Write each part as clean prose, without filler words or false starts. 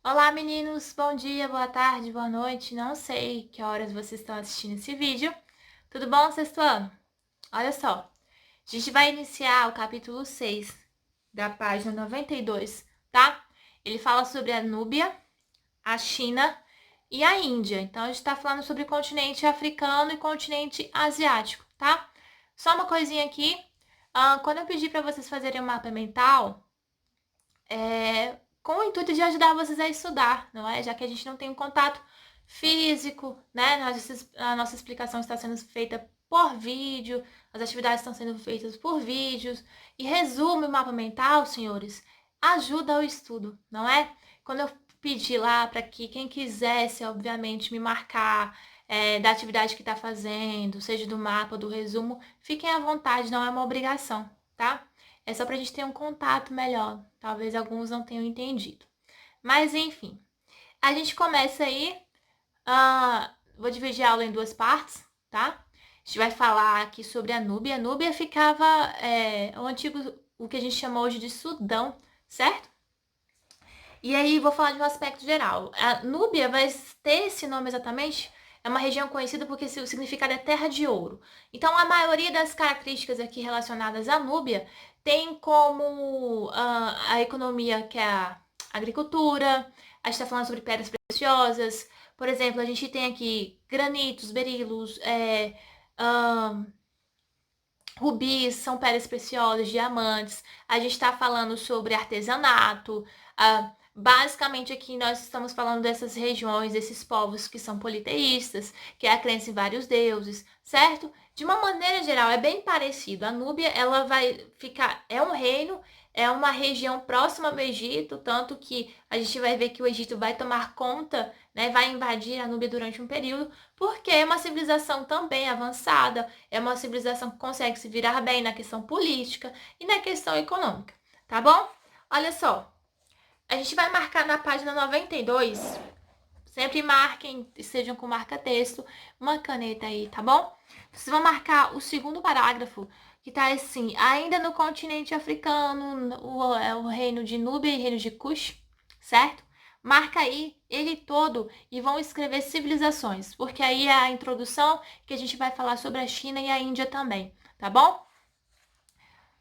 Olá, meninos! Bom dia, boa tarde, boa noite. Não sei que horas vocês estão assistindo esse vídeo. Tudo bom, sexto ano? Olha só, a gente vai iniciar o capítulo 6 da página 92, tá? Ele fala sobre a Núbia, a China e a Índia. Então, a gente está falando sobre o continente africano e continente asiático, tá? Só uma coisinha aqui. Quando eu pedi para vocês fazerem um mapa mental, com o intuito de ajudar vocês a estudar, não é? Já que a gente não tem um contato físico, né? A nossa explicação está sendo feita por vídeo, as atividades estão sendo feitas por vídeos. E resumo o mapa mental, senhores, ajuda ao estudo, não é? Quando eu pedi lá para que quem quisesse, obviamente, me marcar da atividade que está fazendo, seja do mapa, do resumo, fiquem à vontade, não é uma obrigação, tá? É só para a gente ter um contato melhor. Talvez alguns não tenham entendido. Mas, enfim, a gente começa aí. Vou dividir a aula em duas partes, tá? A gente vai falar aqui sobre a Núbia. A Núbia ficava o que a gente chama hoje de Sudão, certo? E aí vou falar de um aspecto geral. A Núbia vai ter esse nome exatamente. É uma região conhecida porque o significado é terra de ouro. Então, a maioria das características aqui relacionadas à Núbia tem como a economia, que é a agricultura. A gente está falando sobre pedras preciosas. Por exemplo, a gente tem aqui granitos, berilos, rubis, são pedras preciosas, diamantes. A gente está falando sobre artesanato. Basicamente, aqui nós estamos falando dessas regiões, desses povos que são politeístas, que é a crença em vários deuses, certo? De uma maneira geral, é bem parecido. A Núbia, ela vai ficar, é um reino, é uma região próxima ao Egito, tanto que a gente vai ver que o Egito vai tomar conta, né, vai invadir a Núbia durante um período, porque é uma civilização também avançada, é uma civilização que consegue se virar bem na questão política e na questão econômica, tá bom? Olha só, a gente vai marcar na página 92. Sempre marquem, estejam com marca-texto, uma caneta aí, tá bom? Vocês vão marcar o segundo parágrafo, que tá assim: ainda no continente africano, o reino de Núbia e reino de Cush, certo? Marca aí ele todo e vão escrever civilizações, porque aí é a introdução que a gente vai falar sobre a China e a Índia também, tá bom?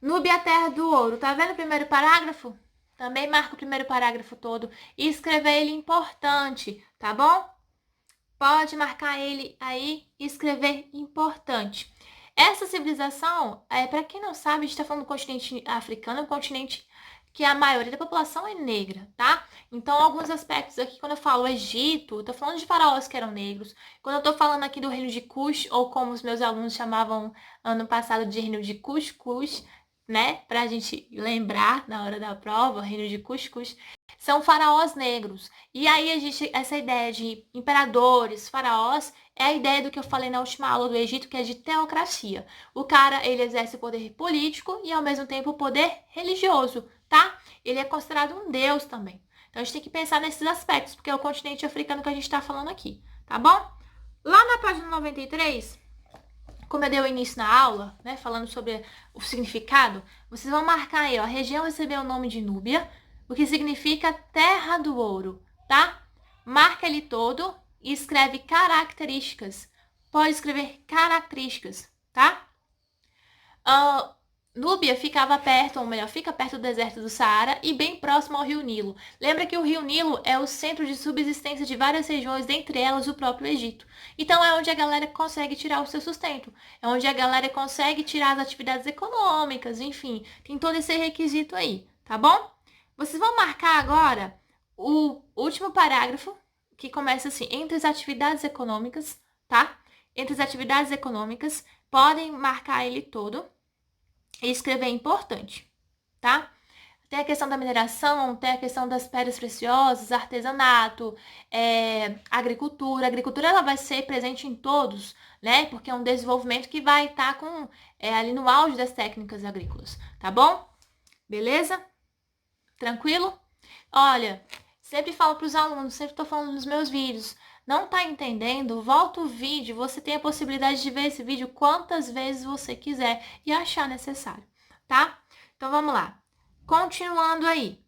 Núbia, terra do ouro. Tá vendo o primeiro parágrafo? Também marca o primeiro parágrafo todo e escrever ele importante, tá bom? Pode marcar ele aí e escrever importante. Essa civilização, para quem não sabe, a gente está falando do continente africano, é um continente que a maioria da população é negra, tá? Então, alguns aspectos aqui, quando eu falo Egito, eu tô falando de faraós que eram negros. Quando eu tô falando aqui do reino de Cush, ou como os meus alunos chamavam ano passado de reino de Cuscuz, né? Pra gente lembrar na hora da prova, reino de Cuscuz, são faraós negros. E aí essa ideia de imperadores, faraós, é a ideia do que eu falei na última aula do Egito, que é de teocracia. O cara, ele exerce o poder político e ao mesmo tempo o poder religioso, tá? Ele é considerado um deus também. Então a gente tem que pensar nesses aspectos, porque é o continente africano que a gente está falando aqui, tá bom? Lá na página 93, como eu dei o início na aula, né, falando sobre o significado, vocês vão marcar aí, ó, a região recebeu o nome de Núbia, o que significa terra do ouro, tá? Marca ele todo e escreve características. Pode escrever características, tá? Uh, Núbia ficava perto, ou melhor, fica perto do deserto do Saara e bem próximo ao rio Nilo. Lembra que o rio Nilo é o centro de subsistência de várias regiões, dentre elas o próprio Egito. Então é onde a galera consegue tirar o seu sustento, é onde a galera consegue tirar as atividades econômicas, enfim, tem todo esse requisito aí, tá bom? Vocês vão marcar agora o último parágrafo, que começa assim: entre as atividades econômicas, tá? Entre as atividades econômicas, podem marcar ele todo e escrever importante, tá? Tem a questão da mineração, tem a questão das pedras preciosas, artesanato, agricultura. A agricultura ela vai ser presente em todos, né? Porque é um desenvolvimento que vai estar ali no auge das técnicas agrícolas, tá bom? Beleza? Tranquilo? Olha, sempre falo para os alunos, sempre estou falando nos meus vídeos. Não tá entendendo? Volta o vídeo. Você tem a possibilidade de ver esse vídeo quantas vezes você quiser e achar necessário, tá? Então vamos lá. Continuando aí.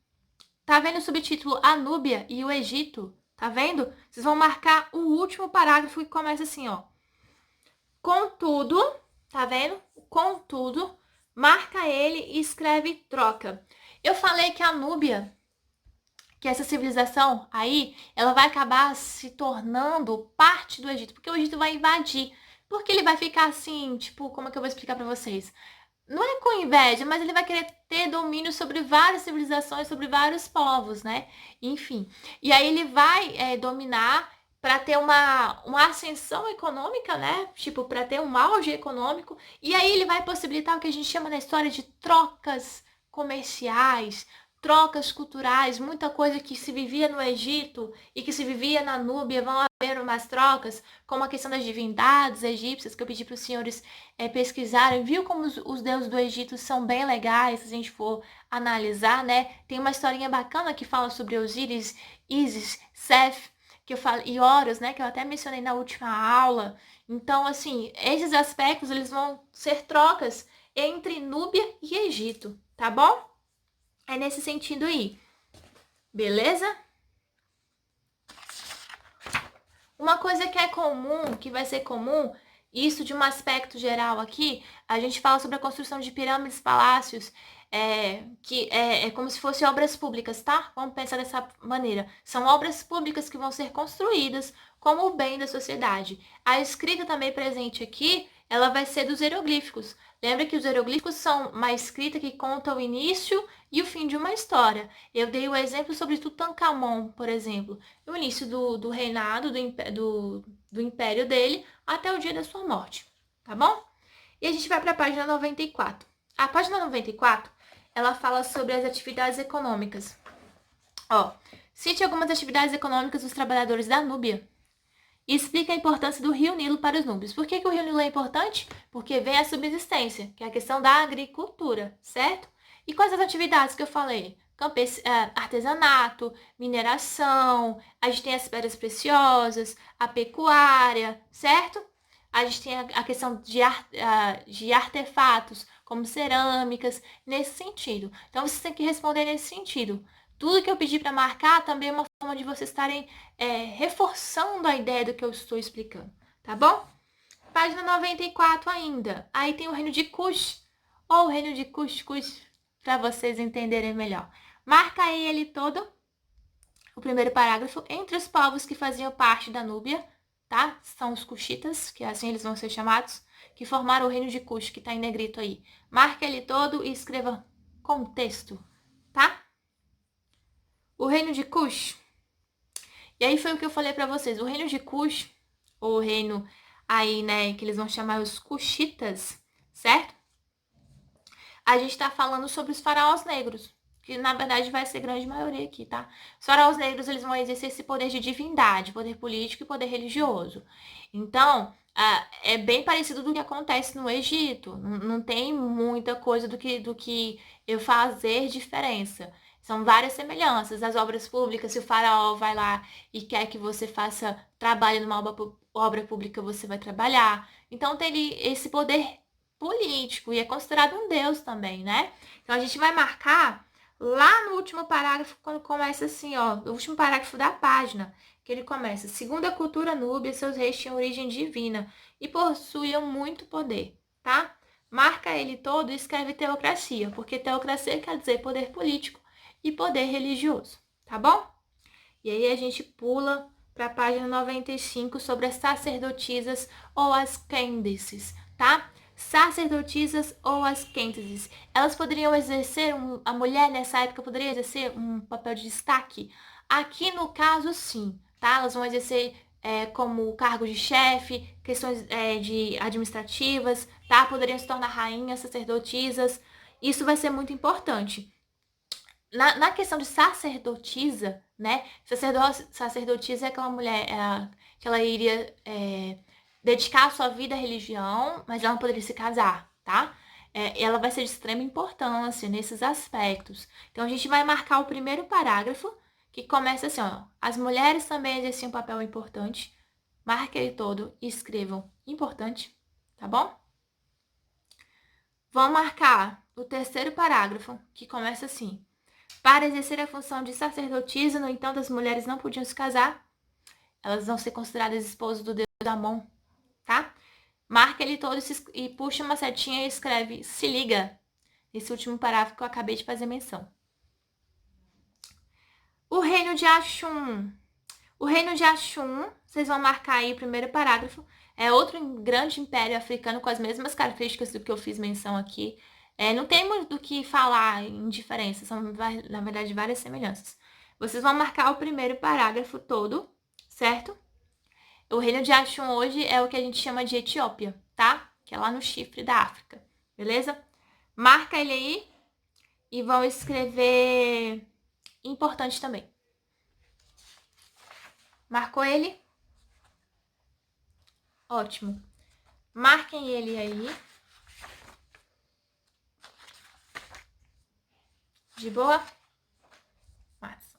Tá vendo o subtítulo A Núbia e o Egito? Tá vendo? Vocês vão marcar o último parágrafo que começa assim, ó. Contudo, tá vendo? Contudo, marca ele e escreve troca. Eu falei que a Núbia, que essa civilização aí, ela vai acabar se tornando parte do Egito, porque o Egito vai invadir. Porque ele vai ficar assim, tipo, como é que eu vou explicar pra vocês? Não é com inveja, mas ele vai querer ter domínio sobre várias civilizações, sobre vários povos, né? Enfim. E aí ele vai dominar para ter uma ascensão econômica, né? Tipo, para ter um auge econômico. E aí ele vai possibilitar o que a gente chama na história de trocas comerciais, trocas culturais, muita coisa que se vivia no Egito e que se vivia na Núbia, vão haver umas trocas, como a questão das divindades egípcias, que eu pedi para os senhores pesquisarem. Viu como os deuses do Egito são bem legais, se a gente for analisar, né? Tem uma historinha bacana que fala sobre Osíris, Isis, Seth, que eu falo, e Horus, né? Que eu até mencionei na última aula. Então, assim, esses aspectos, eles vão ser trocas entre Núbia e Egito, tá bom? É nesse sentido aí. Beleza? Uma coisa que é comum, que vai ser comum, isso de um aspecto geral aqui, a gente fala sobre a construção de pirâmides, palácios, que é como se fossem obras públicas, tá? Vamos pensar dessa maneira. São obras públicas que vão ser construídas como o bem da sociedade. A escrita também presente aqui, ela vai ser dos hieroglíficos. Lembra que os hieroglíficos são uma escrita que conta o início e o fim de uma história. Eu dei o exemplo sobre Tutankhamon, por exemplo. O início do reinado, do império dele, até o dia da sua morte. Tá bom? E a gente vai para a página 94. A página 94, ela fala sobre as atividades econômicas. Ó, cite algumas atividades econômicas dos trabalhadores da Núbia e explica a importância do rio Nilo para os núbios. Por que o rio Nilo é importante? Porque vem a subsistência, que é a questão da agricultura, certo? E quais as atividades que eu falei? Artesanato, mineração, a gente tem as pedras preciosas, a pecuária, certo? A gente tem a questão de artefatos, como cerâmicas, nesse sentido. Então, vocês têm que responder nesse sentido. Tudo que eu pedi para marcar também é uma forma de vocês estarem reforçando a ideia do que eu estou explicando, tá bom? Página 94 ainda. Aí tem o reino de Cush, ou o reino de Cuscuz, para vocês entenderem melhor. Marca aí ele todo, o primeiro parágrafo, entre os povos que faziam parte da Núbia, tá? São os Cuxitas, que assim eles vão ser chamados, que formaram o reino de Cush, que está em negrito aí. Marca ele todo e escreva contexto, tá? O reino de Cush. E aí foi o que eu falei para vocês. O reino de Cush, ou o reino aí, né, que eles vão chamar os Cuxitas, certo? A gente tá falando sobre os faraós negros, que na verdade vai ser grande maioria aqui, tá? Os faraós negros, eles vão exercer esse poder de divindade, poder político e poder religioso. Então, é bem parecido do que acontece no Egito. Não tem muita coisa do que eu fazer diferença. São várias semelhanças. As obras públicas, se o faraó vai lá e quer que você faça trabalho numa obra pública, você vai trabalhar. Então, tem esse poder político e é considerado um deus também, né? Então, a gente vai marcar lá no último parágrafo, quando começa assim, ó, no último parágrafo da página, que ele começa: segundo a cultura núbia, seus reis tinham origem divina e possuíam muito poder, tá? Marca ele todo e escreve teocracia, porque teocracia quer dizer poder político e poder religioso, tá bom? E aí a gente pula para a página 95 sobre as sacerdotisas ou as quendices, tá? Sacerdotisas ou as quendices. Elas poderiam exercer, a mulher nessa época poderia exercer um papel de destaque? Aqui no caso, sim, tá? Elas vão exercer como cargo de chefe, questões de administrativas, tá? Poderiam se tornar rainhas, sacerdotisas. Isso vai ser muito importante. Na questão de sacerdotisa, né? Sacerdotisa é aquela mulher que ela iria dedicar a sua vida à religião, mas ela não poderia se casar, tá? Ela vai ser de extrema importância nesses aspectos. Então, a gente vai marcar o primeiro parágrafo, que começa assim, ó. As mulheres também exerciam um papel importante. Marque ele todo e escrevam importante, tá bom? Vamos marcar o terceiro parágrafo, que começa assim: Para exercer a função de sacerdotisa, no entanto, as mulheres não podiam se casar. Elas vão ser consideradas esposas do deus Amon, tá? Marca ele todo e puxa uma setinha e escreve "se liga" nesse último parágrafo que eu acabei de fazer menção. O reino de Ashum. O reino de Ashum, vocês vão marcar aí o primeiro parágrafo. É outro grande império africano com as mesmas características do que eu fiz menção aqui. Não tem muito do que falar em diferença, são, na verdade, várias semelhanças. Vocês vão marcar o primeiro parágrafo todo, certo? O reino de Ashum hoje é o que a gente chama de Etiópia, tá? Que é lá no chifre da África, beleza? Marca ele aí e vão escrever importante também. Marcou ele? Ótimo. Marquem ele aí. De boa? Massa.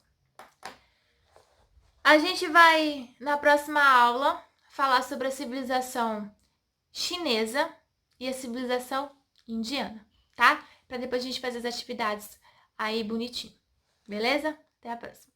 A gente vai, na próxima aula, falar sobre a civilização chinesa e a civilização indiana, tá? Para depois a gente fazer as atividades aí bonitinho. Beleza? Até a próxima.